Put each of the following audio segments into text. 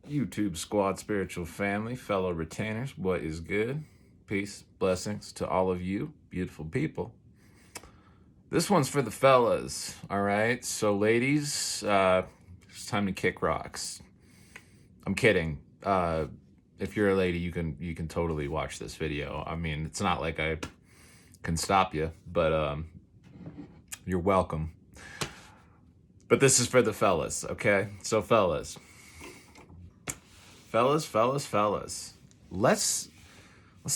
YouTube squad, spiritual family, fellow retainers, what is good? Peace, blessings to all of you, beautiful people. This one's for the fellas, all right? So, ladies, it's time to kick rocks. I'm kidding. If you're a lady, you can totally watch this video. I mean, it's not like I can stop you, but you're welcome. But this is for the fellas, okay? So, fellas, let's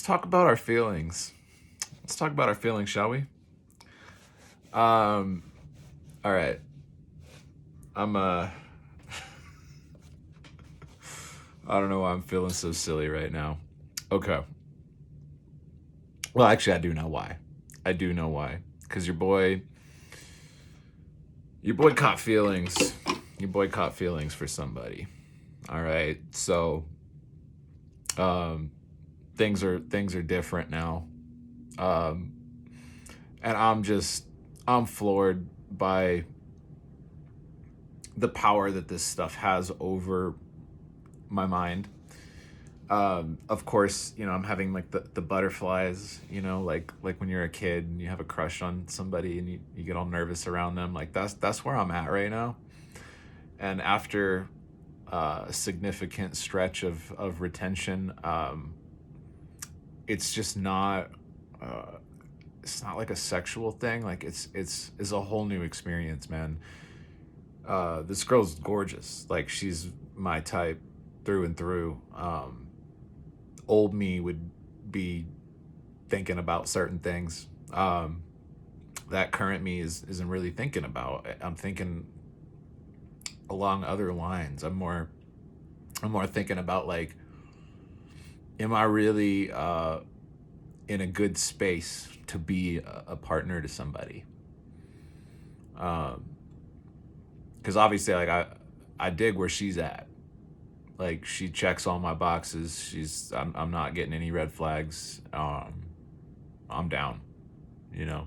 talk about our feelings. Let's talk about our feelings, shall we? All right. I don't know why I'm feeling so silly right now. Okay. Well, actually, I do know why. Because your boy caught feelings. Your boy caught feelings for somebody. All right. So, things are different now. And I'm floored by the power that this stuff has over my mind. Of course, I'm having like the butterflies, like when you're a kid and you have a crush on somebody and you get all nervous around them. Like that's where I'm at right now. And after a significant stretch of retention, it's just not it's not like a sexual thing. Like it's a whole new experience, man. This girl's gorgeous. Like she's my type through and through. Old me would be thinking about certain things that current me isn't really thinking about. I'm thinking along other lines. I'm more thinking about like, am I really in a good space to be a partner to somebody? Because obviously, like I dig where she's at. Like she checks all my boxes. I'm not getting any red flags. I'm down, you know.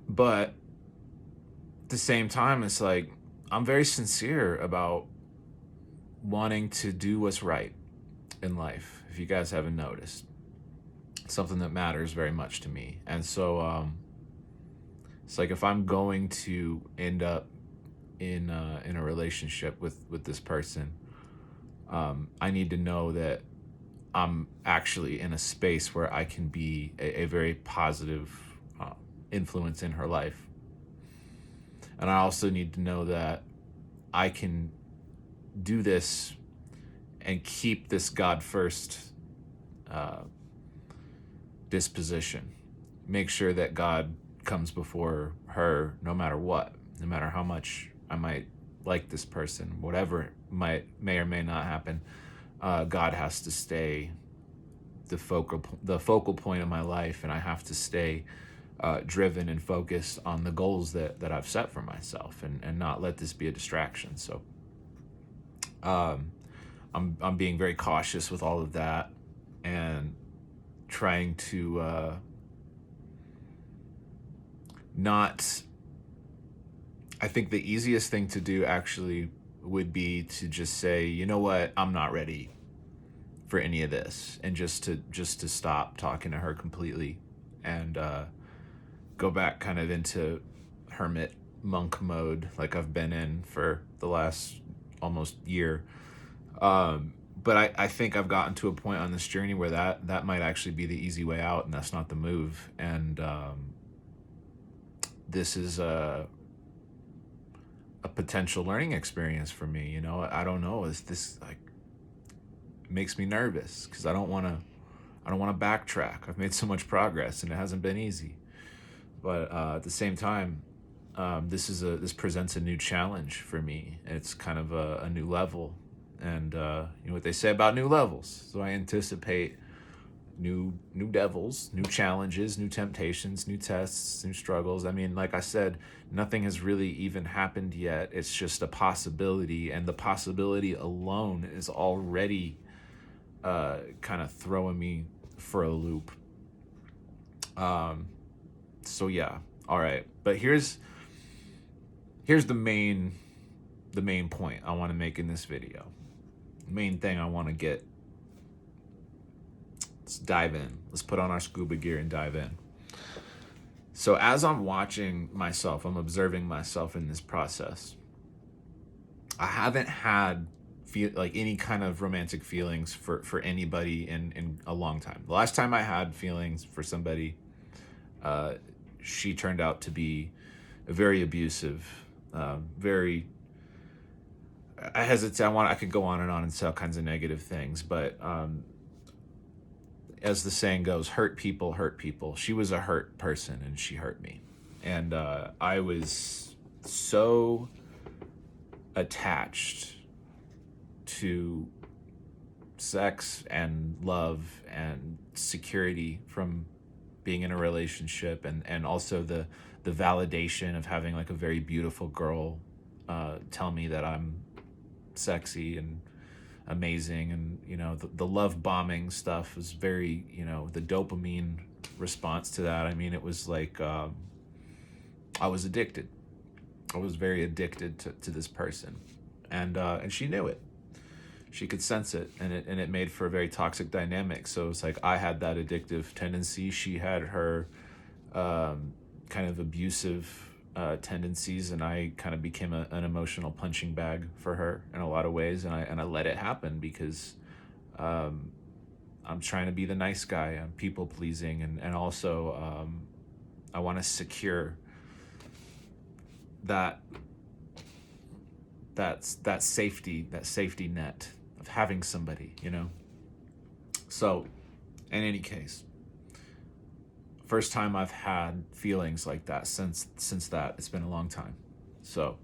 But at the same time, it's like I'm very sincere about wanting to do what's right in life. If you guys haven't noticed, something that matters very much to me, and so it's like if I'm going to end up in a relationship with this person, I need to know that I'm actually in a space where I can be a very positive influence in her life. And I also need to know that I can do this and keep this God first disposition. Make sure that God comes before her no matter what, no matter how much I might like this person, whatever may or may not happen. God has to stay the focal point of my life, and I have to stay driven and focused on the goals that I've set for myself, and not let this be a distraction. So I'm being very cautious with all of that, and trying to not. I think the easiest thing to do actually would be to just say, you know what, I'm not ready for any of this, and just to stop talking to her completely, and go back kind of into hermit monk mode like I've been in for the last almost year. But I think I've gotten to a point on this journey where that might actually be the easy way out, and that's not the move. And this is a potential learning experience for me. I don't know. Is this like, it makes me nervous because I don't want to backtrack. I've made so much progress and it hasn't been easy. But at the same time, this presents a new challenge for me. It's kind of a new level, and you know what they say about new levels. So I anticipate new devils, new challenges, new temptations, new tests, new struggles. I mean, like I said, nothing has really even happened yet. It's just a possibility, and the possibility alone is already kind of throwing me for a loop. So yeah, all right. But here's the main the main point I want to make in this video. The main thing I want to get. Let's dive in. Let's put on our scuba gear and dive in. So as I'm watching myself, I'm observing myself in this process. I haven't had any kind of romantic feelings for anybody in a long time. The last time I had feelings for somebody, she turned out to be very abusive, very. I hesitate. I could go on and say all kinds of negative things, but as the saying goes, hurt people hurt people. She was a hurt person, and she hurt me, and I was so attached to sex and love and security from being in a relationship, and also the validation of having like a very beautiful girl tell me that I'm sexy and amazing, and the love bombing stuff was very, the dopamine response to that. I mean, it was like I was addicted. I was very addicted to this person, and she knew it. She could sense it, and it made for a very toxic dynamic. So it's like I had that addictive tendency. She had her kind of abusive tendencies, and I kind of became an emotional punching bag for her in a lot of ways, and I let it happen because I'm trying to be the nice guy. I'm people pleasing, and also I want to secure that safety net of having somebody, So, in any case, first time I've had feelings like that since that. It's been a long time. So,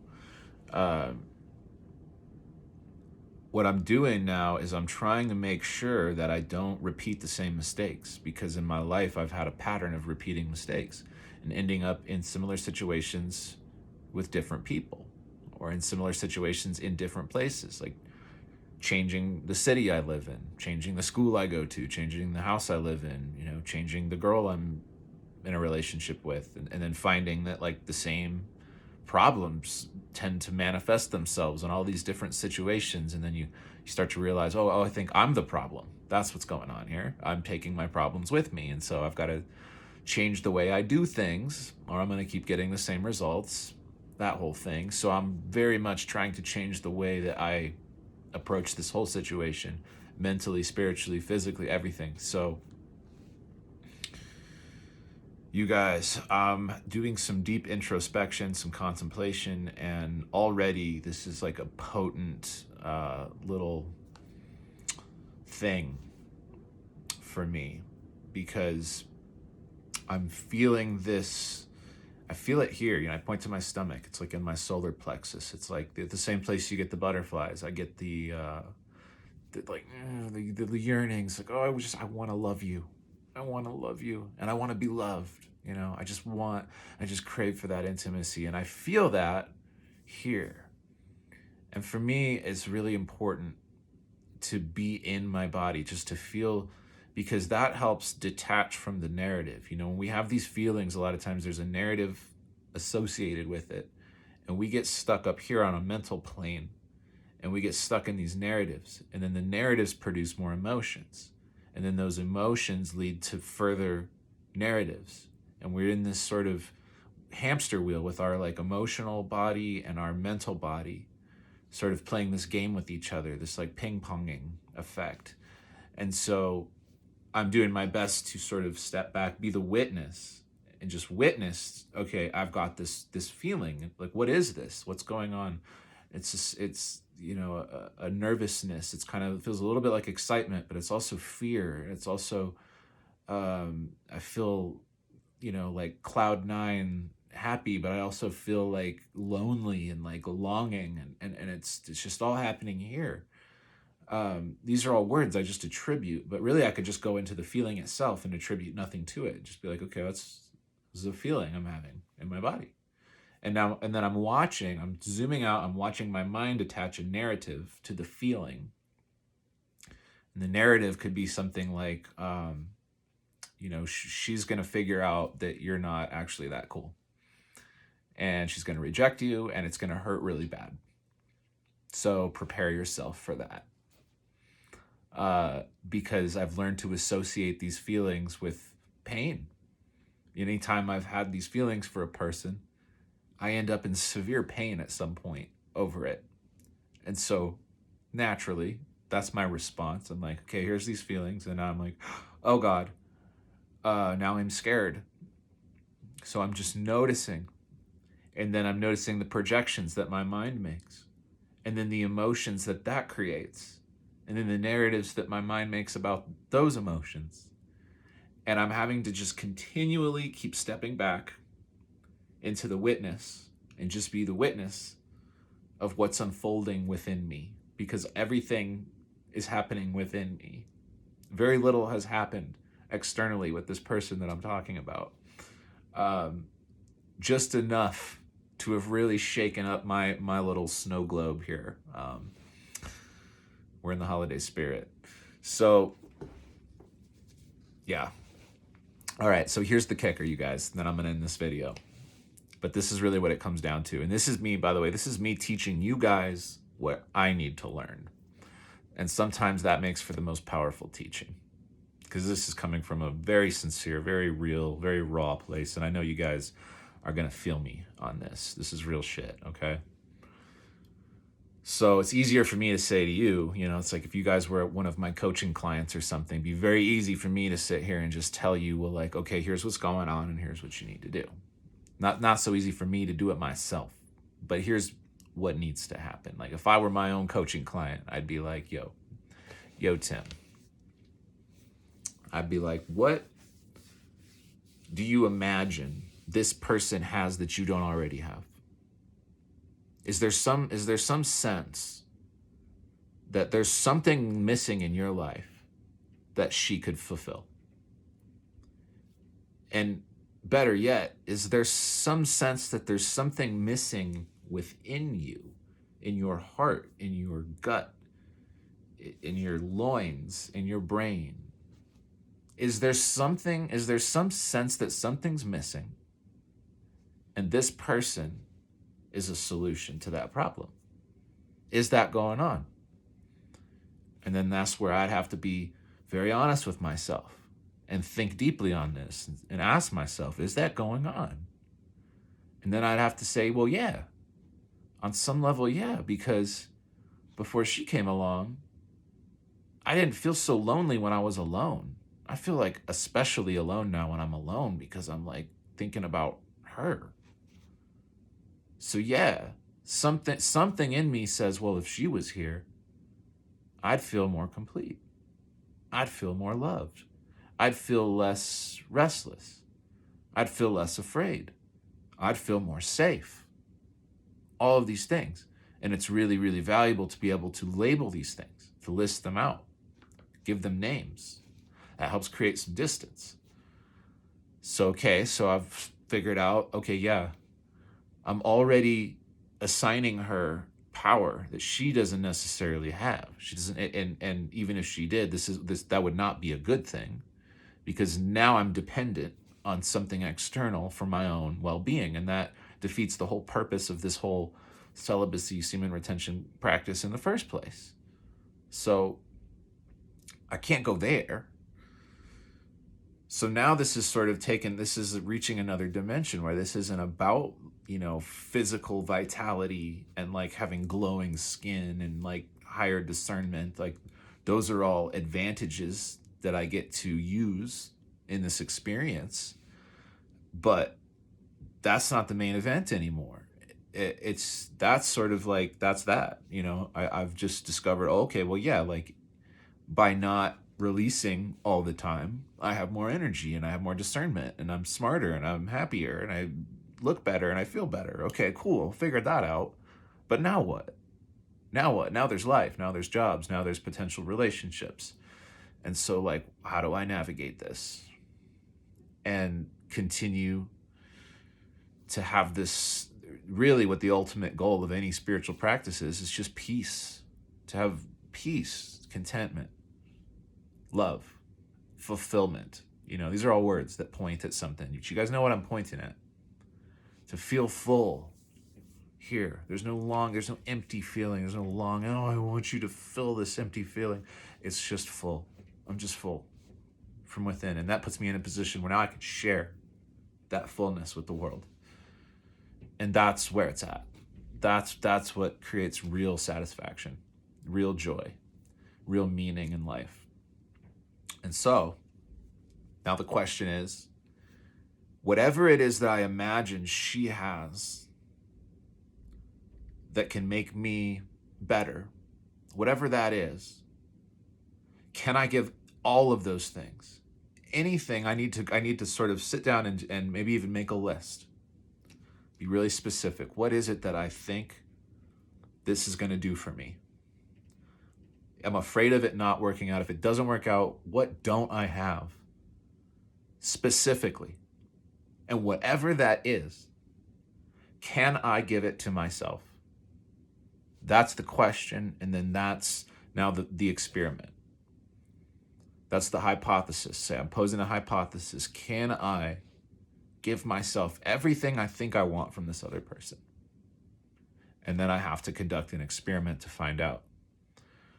what I'm doing now is I'm trying to make sure that I don't repeat the same mistakes, because in my life I've had a pattern of repeating mistakes and ending up in similar situations with different people, or in similar situations in different places, like changing the city I live in, changing the school I go to, changing the house I live in, changing the girl I'm in a relationship with, and then finding that like the same problems tend to manifest themselves in all these different situations. And then you start to realize, oh, I think I'm the problem. That's what's going on here. I'm taking my problems with me. And so I've got to change the way I do things, or I'm going to keep getting the same results, that whole thing. So I'm very much trying to change the way that I approach this whole situation, mentally, spiritually, physically, everything. So you guys, I'm doing some deep introspection, some contemplation, and already this is like a potent little thing for me, because I'm feeling this. I feel it here. I point to my stomach. It's like in my solar plexus. It's like the same place you get the butterflies. I get the yearnings. Like, oh, I want to love you. I want to love you, and I want to be loved. I just crave for that intimacy, and I feel that here. And for me, it's really important to be in my body, just to feel, because that helps detach from the narrative. When we have these feelings, a lot of times there's a narrative associated with it, and we get stuck up here on a mental plane, and we get stuck in these narratives, and then the narratives produce more emotions, and then those emotions lead to further narratives, and we're in this sort of hamster wheel with our like emotional body and our mental body sort of playing this game with each other, this like ping-ponging effect. And so I'm doing my best to sort of step back, be the witness, and just witness, okay, I've got this feeling. Like, what is this? What's going on? It's a nervousness. It's kind of feels a little bit like excitement, but it's also fear. It's also, I feel, like cloud nine happy, but I also feel like lonely and like longing, and it's just all happening here. These are all words I just attribute, but really I could just go into the feeling itself and attribute nothing to it. Just be like, okay, this is a feeling I'm having in my body. And then I'm zooming out, I'm watching my mind attach a narrative to the feeling. And the narrative could be something like, she's going to figure out that you're not actually that cool. And she's going to reject you, and it's going to hurt really bad. So prepare yourself for that. Because I've learned to associate these feelings with pain. Anytime I've had these feelings for a person, I end up in severe pain at some point over it. And so naturally, that's my response. I'm like, okay, here's these feelings. And I'm like, oh God, now I'm scared. So I'm just noticing. And then I'm noticing the projections that my mind makes. And then the emotions that that creates. And then the narratives that my mind makes about those emotions. And I'm having to just continually keep stepping back into the witness and just be the witness of what's unfolding within me, because everything is happening within me. Very little has happened externally with this person that I'm talking about. Just enough to have really shaken up my little snow globe here. We're in the holiday spirit. So, yeah. All right, so here's the kicker, you guys. Then I'm going to end this video. But this is really what it comes down to. And this is me, by the way, this is me teaching you guys what I need to learn. And sometimes that makes for the most powerful teaching, because this is coming from a very sincere, very real, very raw place. And I know you guys are going to feel me on this. This is real shit, okay? So it's easier for me to say to you, it's like if you guys were one of my coaching clients or something, it'd be very easy for me to sit here and just tell you, well, like, okay, here's what's going on and here's what you need to do. Not so easy for me to do it myself, but here's what needs to happen. Like if I were my own coaching client, I'd be like, yo, Tim. I'd be like, what do you imagine this person has that you don't already have? Is there some sense that there's something missing in your life that she could fulfill? And better yet, is there some sense that there's something missing within you, in your heart, in your gut, in your loins, in your brain? Is there some sense that something's missing and this person is a solution to that problem? Is that going on? And then that's where I'd have to be very honest with myself and think deeply on this and ask myself, is that going on? And then I'd have to say, well, yeah, on some level, yeah, because before she came along, I didn't feel so lonely when I was alone. I feel like especially alone now when I'm alone, because I'm like thinking about her. So yeah, something in me says, well, if she was here, I'd feel more complete. I'd feel more loved. I'd feel less restless. I'd feel less afraid. I'd feel more safe. All of these things. And it's really, really valuable to be able to label these things, to list them out, give them names. That helps create some distance. So I've figured out, yeah, I'm already assigning her power that she doesn't necessarily have. She doesn't, and even if she did, that would not be a good thing, because now I'm dependent on something external for my own well-being, and that defeats the whole purpose of this whole celibacy semen retention practice in the first place. So I can't go there. So now this is reaching another dimension where this isn't about, physical vitality and like having glowing skin and like higher discernment. Like those are all advantages that I get to use in this experience. But that's not the main event anymore. That's sort of like, that's that, I've just discovered, okay, well, yeah, like by not releasing all the time, I have more energy and I have more discernment and I'm smarter and I'm happier and I look better and I feel better. Okay, cool. Figured that out. But now what? Now there's life. Now there's jobs. Now there's potential relationships. And so like, how do I navigate this and continue to have this? Really what the ultimate goal of any spiritual practice is just peace. To have peace, contentment, love, fulfillment. These are all words that point at something. You guys know what I'm pointing at. To feel full, here. There's no empty feeling. There's no long, oh, I want you to fill this empty feeling. It's just full. I'm just full from within. And that puts me in a position where now I can share that fullness with the world. And that's where it's at. That's what creates real satisfaction, real joy, real meaning in life. And so now the question is, whatever it is that I imagine she has that can make me better, whatever that is, can I give all of those things? Anything, I need to sort of sit down and maybe even make a list. Be really specific. What is it that I think this is going to do for me? I'm afraid of it not working out. If it doesn't work out, what don't I have specifically? And whatever that is, can I give it to myself? That's the question. And then that's now the experiment. That's the hypothesis. Say I'm posing a hypothesis. Can I give myself everything I think I want from this other person? And then I have to conduct an experiment to find out.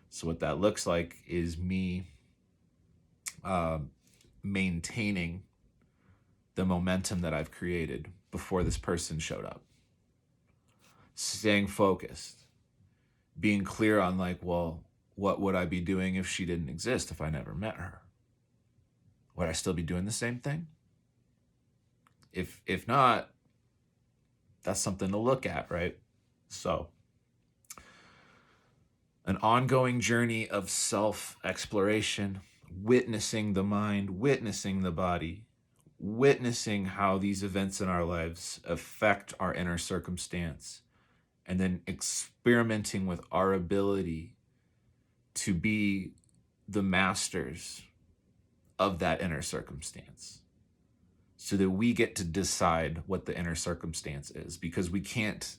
So what that looks like is me maintaining the momentum that I've created before this person showed up. Staying focused, being clear on like, well, what would I be doing if she didn't exist, if I never met her? Would I still be doing the same thing? If not, that's something to look at, right? So, an ongoing journey of self-exploration, witnessing the mind, witnessing the body, witnessing how these events in our lives affect our inner circumstance, and then experimenting with our ability to be the masters of that inner circumstance, so that we get to decide what the inner circumstance is, because we can't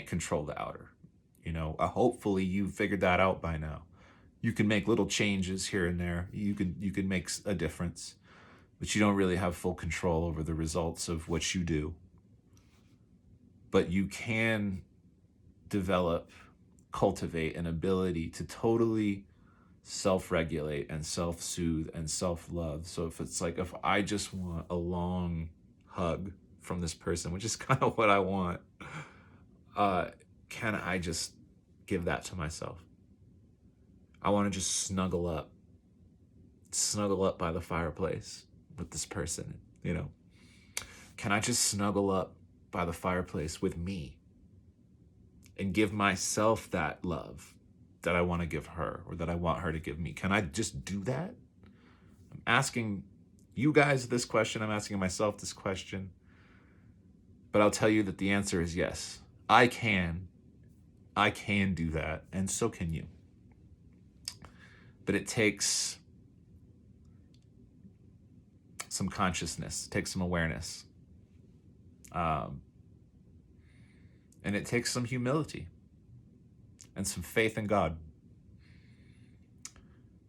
control the outer. You know, hopefully you figured that out by now. You can make little changes here and there. You can make a difference, but you don't really have full control over the results of what you do. But you can develop, cultivate an ability to totally self-regulate and self-soothe and self-love. So if I just want a long hug from this person, which is kind of what I want, can I just give that to myself? I want to just snuggle up by the fireplace with this person, you know? Can I just snuggle up by the fireplace with me and give myself that love that I want to give her, or that I want her to give me? Can I just do that? I'm asking you guys this question. I'm asking myself this question. But I'll tell you that the answer is yes. I can do that, and so can you. But it takes some consciousness, it takes some awareness. And it takes some humility and some faith in God.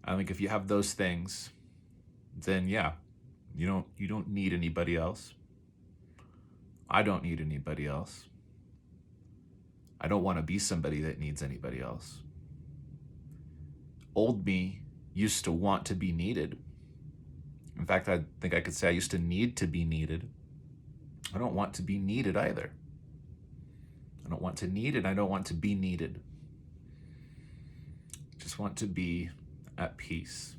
I think if you have those things, then yeah, you don't need anybody else. I don't need anybody else. I don't want to be somebody that needs anybody else. Old me used to want to be needed. In fact, I think I could say I used to need to be needed. I don't want to be needed either. I don't want to need it. I don't want to be needed. I just want to be at peace.